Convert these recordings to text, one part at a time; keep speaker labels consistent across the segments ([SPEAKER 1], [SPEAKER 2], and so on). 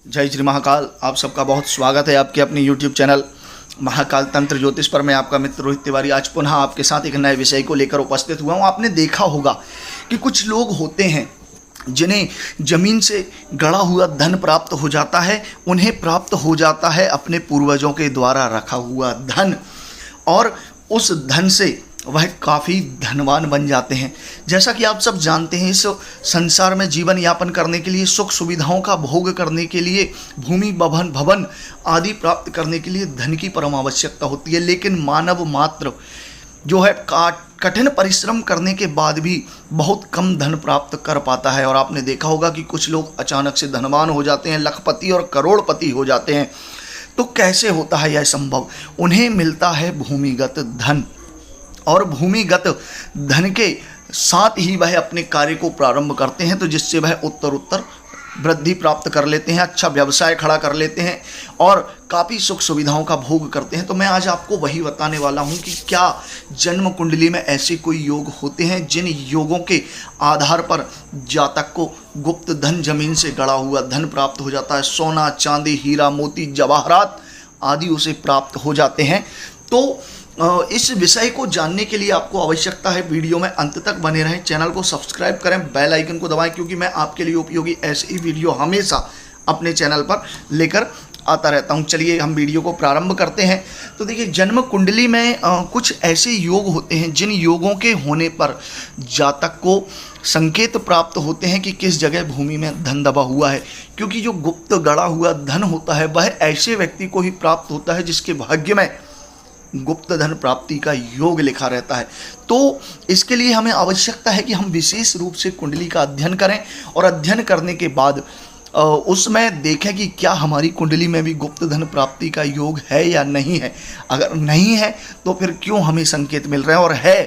[SPEAKER 1] जय श्री महाकाल। आप सबका बहुत स्वागत है आपके अपने YouTube चैनल महाकाल तंत्र ज्योतिष पर। मैं आपका मित्र रोहित तिवारी आज पुनः आपके साथ एक नए विषय को लेकर उपस्थित हुआ हूँ। आपने देखा होगा कि कुछ लोग होते हैं जिन्हें जमीन से गड़ा हुआ धन प्राप्त हो जाता है, उन्हें प्राप्त हो जाता है अपने पूर्वजों के द्वारा रखा हुआ धन, और उस धन से वह काफ़ी धनवान बन जाते हैं। जैसा कि आप सब जानते हैं, इस संसार में जीवन यापन करने के लिए, सुख सुविधाओं का भोग करने के लिए, भूमि भवन आदि प्राप्त करने के लिए धन की परम आवश्यकता होती है। लेकिन मानव मात्र जो है कठिन परिश्रम करने के बाद भी बहुत कम धन प्राप्त कर पाता है। और आपने देखा होगा कि कुछ लोग अचानक से धनवान हो जाते हैं, लखपति और करोड़पति हो जाते हैं। तो कैसे होता है यह संभव? उन्हें मिलता है भूमिगत धन, और भूमिगत धन के साथ ही वह अपने कार्य को प्रारंभ करते हैं, तो जिससे वह उत्तर वृद्धि प्राप्त कर लेते हैं, अच्छा व्यवसाय खड़ा कर लेते हैं और काफ़ी सुख सुविधाओं का भोग करते हैं। तो मैं आज आपको वही बताने वाला हूं कि क्या जन्म कुंडली में ऐसे कोई योग होते हैं जिन योगों के आधार पर जातक को गुप्त धन, जमीन से गड़ा हुआ धन प्राप्त हो जाता है। सोना, चांदी, हीरा, मोती, जवाहरात आदि उसे प्राप्त हो जाते हैं। तो इस विषय को जानने के लिए आपको आवश्यकता है वीडियो में अंत तक बने रहें, चैनल को सब्सक्राइब करें, बेल आइकन को दबाएं, क्योंकि मैं आपके लिए उपयोगी ऐसे ही वीडियो हमेशा अपने चैनल पर लेकर आता रहता हूं। चलिए हम वीडियो को प्रारंभ करते हैं। तो देखिए, जन्म कुंडली में कुछ ऐसे योग होते हैं जिन योगों के होने पर जातक को संकेत प्राप्त होते हैं कि किस जगह भूमि में धन दबा हुआ है। क्योंकि जो गुप्त गड़ा हुआ धन होता है वह ऐसे व्यक्ति को ही प्राप्त होता है जिसके भाग्य में गुप्त धन प्राप्ति का योग लिखा रहता है। तो इसके लिए हमें आवश्यकता है कि हम विशेष रूप से कुंडली का अध्ययन करें, और अध्ययन करने के बाद उसमें देखें कि क्या हमारी कुंडली में भी गुप्त धन प्राप्ति का योग है या नहीं है। अगर नहीं है तो फिर क्यों हमें संकेत मिल रहे हैं, और है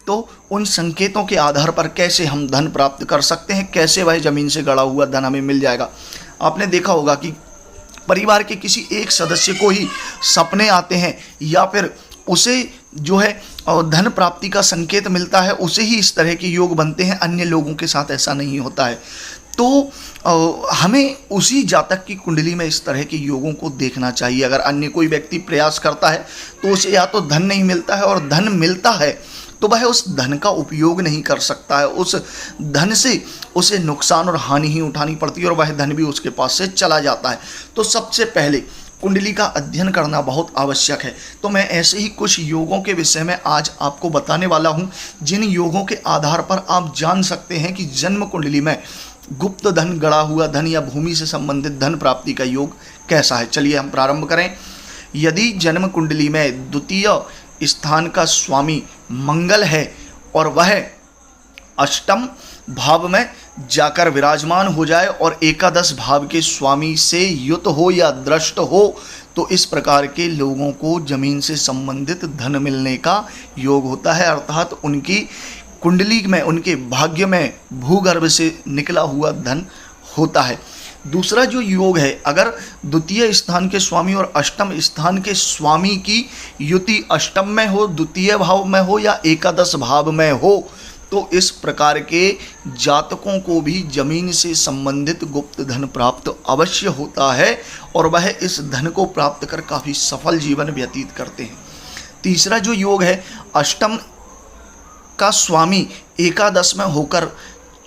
[SPEAKER 1] तो उन संकेतों के आधार पर कैसे हम धन प्राप्त कर सकते हैं, कैसे वह जमीन से गड़ा हुआ धन हमें मिल जाएगा। आपने देखा होगा कि परिवार के किसी एक सदस्य को ही सपने आते हैं या फिर उसे जो है धन प्राप्ति का संकेत मिलता है, उसे ही इस तरह के योग बनते हैं, अन्य लोगों के साथ ऐसा नहीं होता है। तो हमें उसी जातक की कुंडली में इस तरह के योगों को देखना चाहिए। अगर अन्य कोई व्यक्ति प्रयास करता है तो उसे या तो धन नहीं मिलता है, और धन मिलता है तो वह उस धन का उपयोग नहीं कर सकता है, उस धन से उसे नुकसान और हानि ही उठानी पड़ती है, और वह धन भी उसके पास से चला जाता है। तो सबसे पहले कुंडली का अध्ययन करना बहुत आवश्यक है। तो मैं ऐसे ही कुछ योगों के विषय में आज आपको बताने वाला हूं, जिन योगों के आधार पर आप जान सकते हैं कि जन्म कुंडली में गुप्त धन, गड़ा हुआ धन या भूमि से संबंधित धन प्राप्ति का योग कैसा है। चलिए हम प्रारंभ करें। यदि जन्म कुंडली में द्वितीय स्थान का स्वामी मंगल है और वह अष्टम भाव में जाकर विराजमान हो जाए और एकादश भाव के स्वामी से युत हो या दृष्ट हो, तो इस प्रकार के लोगों को जमीन से संबंधित धन मिलने का योग होता है। अर्थात उनकी कुंडली में, उनके भाग्य में भूगर्भ से निकला हुआ धन होता है। दूसरा जो योग है, अगर द्वितीय स्थान के स्वामी और अष्टम स्थान के स्वामी की युति अष्टम में हो, द्वितीय भाव में हो या एकादश भाव में हो, तो इस प्रकार के जातकों को भी जमीन से संबंधित गुप्त धन प्राप्त अवश्य होता है, और वह इस धन को प्राप्त कर काफ़ी सफल जीवन व्यतीत करते हैं। तीसरा जो योग है, अष्टम का स्वामी एकादश में होकर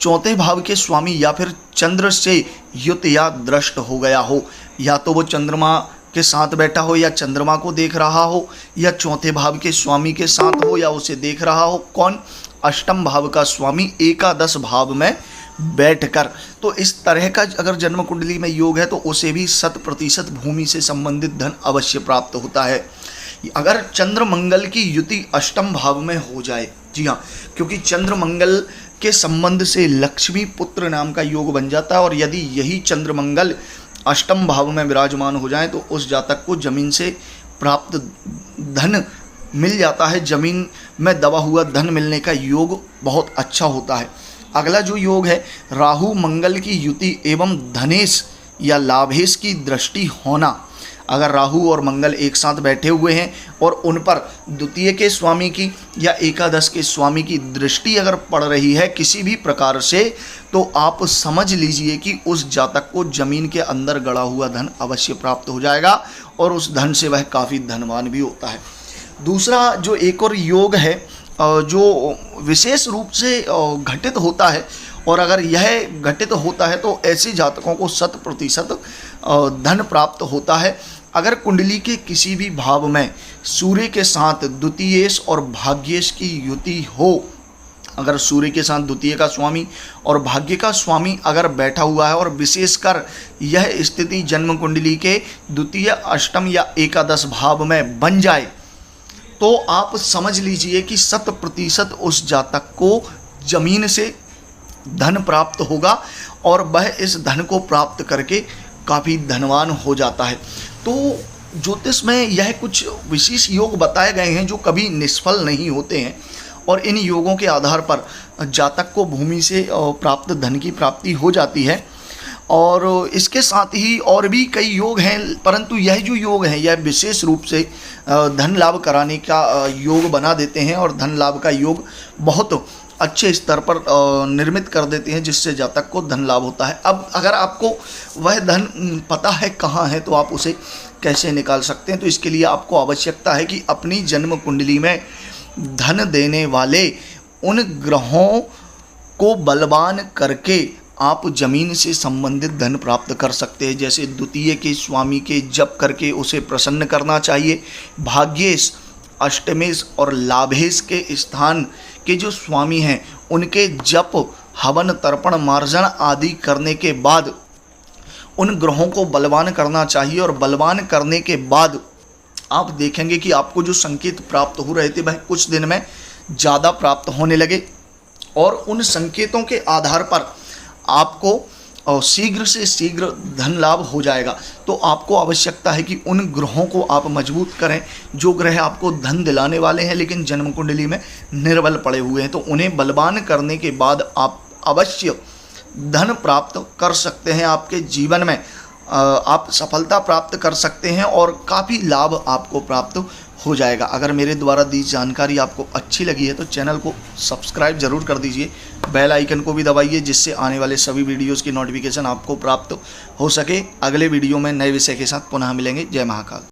[SPEAKER 1] चौथे भाव के स्वामी या फिर चंद्र से युत या दृष्ट हो गया हो, या तो वो चंद्रमा के साथ बैठा हो या चंद्रमा को देख रहा हो, या चौथे भाव के स्वामी के साथ हो या उसे देख रहा हो। कौन? अष्टम भाव का स्वामी एकादश भाव में बैठकर। तो इस तरह का अगर जन्म कुंडली में योग है तो उसे भी 100% भूमि से संबंधित धन अवश्य प्राप्त होता है। अगर चंद्र मंगल की युति अष्टम भाव में हो जाए, जी हाँ, क्योंकि चंद्र मंगल के संबंध से लक्ष्मी पुत्र नाम का योग बन जाता है, और यदि यही चंद्र मंगल अष्टम भाव में विराजमान हो जाए तो उस जातक को जमीन से प्राप्त धन मिल जाता है, जमीन में दबा हुआ धन मिलने का योग बहुत अच्छा होता है। अगला जो योग है, राहु मंगल की युति एवं धनेश या लाभेश की दृष्टि होना। अगर राहु और मंगल एक साथ बैठे हुए हैं और उन पर द्वितीय के स्वामी की या एकादश के स्वामी की दृष्टि अगर पड़ रही है किसी भी प्रकार से, तो आप समझ लीजिए कि उस जातक को जमीन के अंदर गड़ा हुआ धन अवश्य प्राप्त हो जाएगा और उस धन से वह काफ़ी धनवान भी होता है। दूसरा जो एक और योग है जो विशेष रूप से घटित होता है, और अगर यह घटित होता है तो ऐसे जातकों को 100% धन प्राप्त होता है अगर कुंडली के किसी भी भाव में सूर्य के साथ द्वितीयेश और भाग्येश की युति हो। अगर सूर्य के साथ द्वितीय का स्वामी और भाग्य का स्वामी अगर बैठा हुआ है और विशेषकर यह स्थिति जन्म कुंडली के द्वितीय, अष्टम या एकादश भाव में बन जाए, तो आप समझ लीजिए कि 100% उस जातक को जमीन से धन प्राप्त होगा और वह इस धन को प्राप्त करके काफ़ी धनवान हो जाता है। तो ज्योतिष में यह कुछ विशेष योग बताए गए हैं जो कभी निष्फल नहीं होते हैं, और इन योगों के आधार पर जातक को भूमि से प्राप्त धन की प्राप्ति हो जाती है। और इसके साथ ही और भी कई योग हैं, परंतु यह जो योग है यह विशेष रूप से धन लाभ कराने का योग बना देते हैं और धन लाभ का योग बहुत अच्छे स्तर पर निर्मित कर देते हैं, जिससे जातक को धन लाभ होता है। अब अगर आपको वह धन पता है कहाँ है तो आप उसे कैसे निकाल सकते हैं, तो इसके लिए आपको आवश्यकता है कि अपनी जन्म कुंडली में धन देने वाले उन ग्रहों को बलवान करके आप जमीन से संबंधित धन प्राप्त कर सकते हैं। जैसे द्वितीय के स्वामी के जप करके उसे प्रसन्न करना चाहिए। भाग्येश, अष्टमेश और लाभेश के स्थान के जो स्वामी हैं उनके जप, हवन, तर्पण, मार्जन आदि करने के बाद उन ग्रहों को बलवान करना चाहिए। और बलवान करने के बाद आप देखेंगे कि आपको जो संकेत प्राप्त हो रहे थे वह कुछ दिन में ज़्यादा प्राप्त होने लगे, और उन संकेतों के आधार पर आपको शीघ्र से शीघ्र धन लाभ हो जाएगा। तो आपको आवश्यकता है कि उन ग्रहों को आप मजबूत करें जो ग्रह आपको धन दिलाने वाले हैं लेकिन जन्म कुंडली में निर्बल पड़े हुए हैं, तो उन्हें बलवान करने के बाद आप अवश्य धन प्राप्त कर सकते हैं। आपके जीवन में आप सफलता प्राप्त कर सकते हैं और काफ़ी लाभ आपको प्राप्त हो जाएगा। अगर मेरे द्वारा दी जानकारी आपको अच्छी लगी है तो चैनल को सब्सक्राइब जरूर कर दीजिए, बेल आइकन को भी दबाइए, जिससे आने वाले सभी वीडियोस की नोटिफिकेशन आपको प्राप्त हो सके। अगले वीडियो में नए विषय के साथ पुनः मिलेंगे। जय महाकाल।